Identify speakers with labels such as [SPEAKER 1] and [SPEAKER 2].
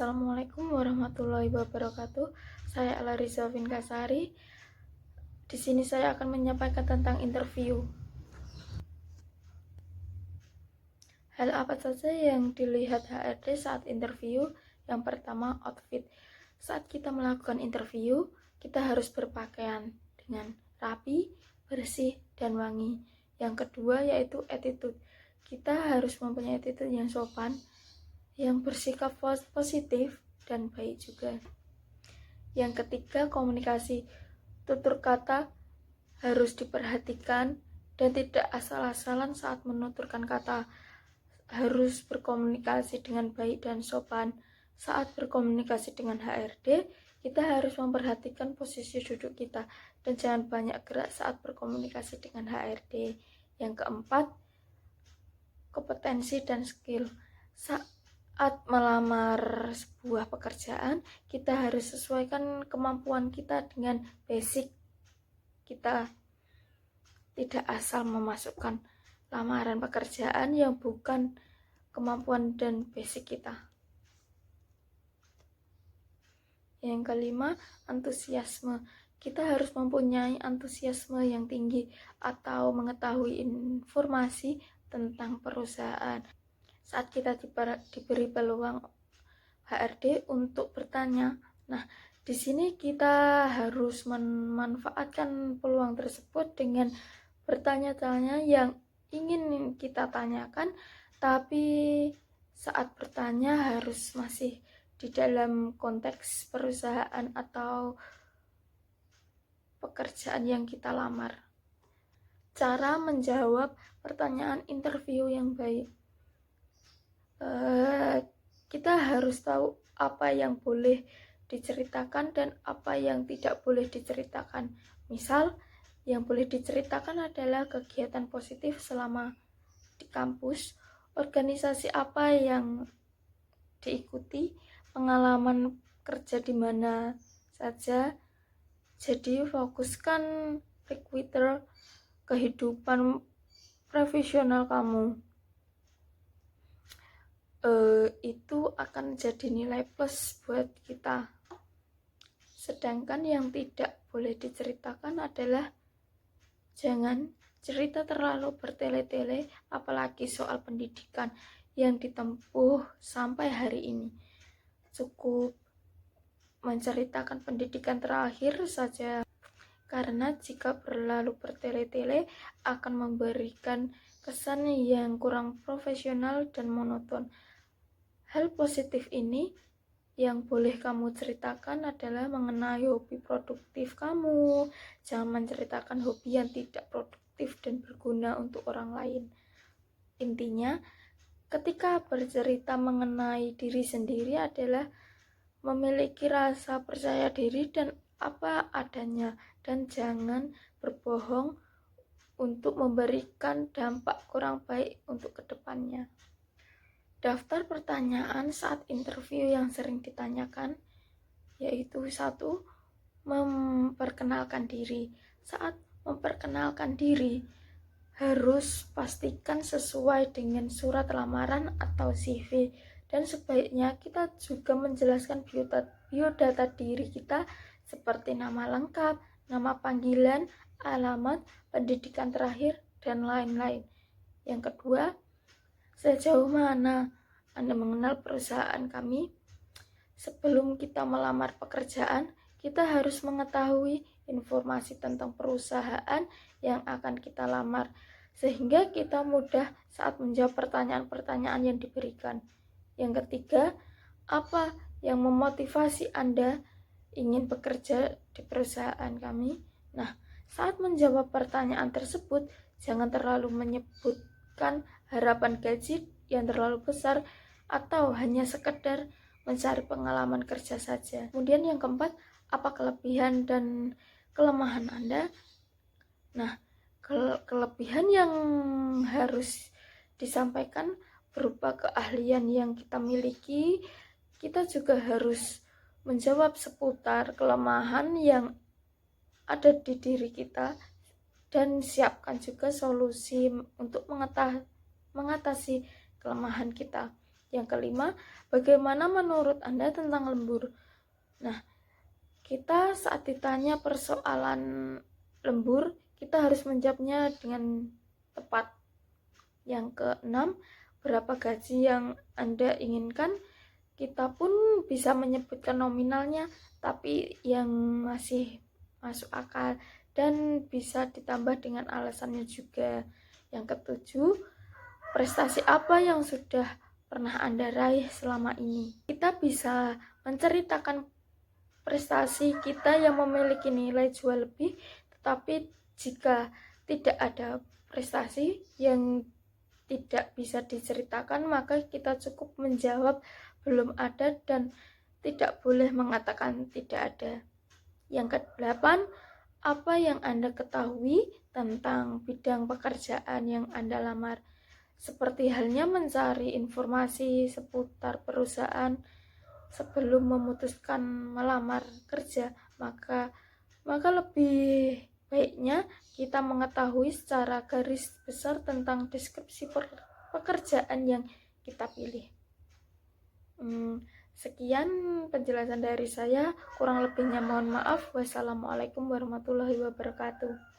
[SPEAKER 1] Assalamualaikum warahmatullahi wabarakatuh. Saya Alariza Vinkasari. Di sini saya akan menyampaikan tentang interview. Hal apa saja yang dilihat HRD saat interview? Yang pertama, outfit. Saat kita melakukan interview, kita harus berpakaian dengan rapi, bersih, dan wangi. Yang kedua yaitu attitude. Kita harus mempunyai attitude yang sopan, yang bersikap positif dan baik juga. Yang ketiga, komunikasi. Tutur kata harus diperhatikan dan tidak asal-asalan saat menuturkan kata. Harus berkomunikasi dengan baik dan sopan. Saat berkomunikasi dengan HRD, kita harus memperhatikan posisi duduk kita dan jangan banyak gerak saat berkomunikasi dengan HRD. Yang keempat, kompetensi dan skill. Saat melamar sebuah pekerjaan, kita harus sesuaikan kemampuan kita dengan basic kita. Tidak asal memasukkan lamaran pekerjaan yang bukan kemampuan dan basic kita. Yang kelima, antusiasme. Kita harus mempunyai antusiasme yang tinggi atau mengetahui informasi tentang perusahaan. Saat kita diberi peluang HRD untuk bertanya, di sini kita harus memanfaatkan peluang tersebut dengan bertanya-tanya yang ingin kita tanyakan, tapi saat bertanya harus masih di dalam konteks perusahaan atau pekerjaan yang kita lamar. Cara menjawab pertanyaan interview yang baik. Kita harus tahu apa yang boleh diceritakan dan apa yang tidak boleh diceritakan. Misal, yang boleh diceritakan adalah kegiatan positif selama di kampus, organisasi apa yang diikuti, pengalaman kerja di mana saja. Jadi fokuskan recruiter kehidupan profesional kamu. Itu akan jadi nilai plus buat kita. Sedangkan yang tidak boleh diceritakan adalah jangan cerita terlalu bertele-tele, apalagi soal pendidikan yang ditempuh sampai hari ini. Cukup menceritakan pendidikan terakhir saja, karena jika berlalu bertele-tele akan memberikan kesan yang kurang profesional dan monoton. Hal positif ini yang boleh kamu ceritakan adalah mengenai hobi produktif kamu. Jangan menceritakan hobi yang tidak produktif dan berguna untuk orang lain. Intinya, ketika bercerita mengenai diri sendiri adalah memiliki rasa percaya diri dan apa adanya, dan jangan berbohong untuk memberikan dampak kurang baik untuk kedepannya. Daftar pertanyaan saat interview yang sering ditanyakan yaitu 1. Memperkenalkan diri. Saat memperkenalkan diri harus pastikan sesuai dengan surat lamaran atau CV, dan sebaiknya kita juga menjelaskan biodata diri kita seperti nama lengkap, nama panggilan, alamat, pendidikan terakhir, dan lain-lain. Yang kedua, sejauh mana Anda mengenal perusahaan kami? Sebelum kita melamar pekerjaan, kita harus mengetahui informasi tentang perusahaan yang akan kita lamar, sehingga kita mudah saat menjawab pertanyaan-pertanyaan yang diberikan. Yang ketiga, apa yang memotivasi Anda ingin bekerja di perusahaan kami? Saat menjawab pertanyaan tersebut, jangan terlalu menyebutkan harapan gaji yang terlalu besar atau hanya sekedar mencari pengalaman kerja saja. Kemudian yang keempat, apa kelebihan dan kelemahan Anda? Kelebihan yang harus disampaikan berupa keahlian yang kita miliki. Kita juga harus menjawab seputar kelemahan yang ada di diri kita dan siapkan juga solusi untuk mengatasi kelemahan kita. Yang kelima, bagaimana menurut Anda tentang lembur? Nah, kita saat ditanya persoalan lembur, kita harus menjawabnya dengan tepat. Yang keenam, berapa gaji yang Anda inginkan? Kita pun bisa menyebutkan nominalnya, tapi yang masih masuk akal dan bisa ditambah dengan alasannya juga. Yang ketujuh, prestasi apa yang sudah pernah Anda raih selama ini? Kita bisa menceritakan prestasi kita yang memiliki nilai jual lebih, tetapi jika tidak ada prestasi yang tidak bisa diceritakan, maka kita cukup menjawab belum ada dan tidak boleh mengatakan tidak ada. Yang kedelapan, apa yang Anda ketahui tentang bidang pekerjaan yang Anda lamar? Seperti halnya mencari informasi seputar perusahaan sebelum memutuskan melamar kerja, maka lebih baiknya kita mengetahui secara garis besar tentang deskripsi pekerjaan yang kita pilih. Sekian penjelasan dari saya, kurang lebihnya mohon maaf. Wassalamualaikum warahmatullahi wabarakatuh.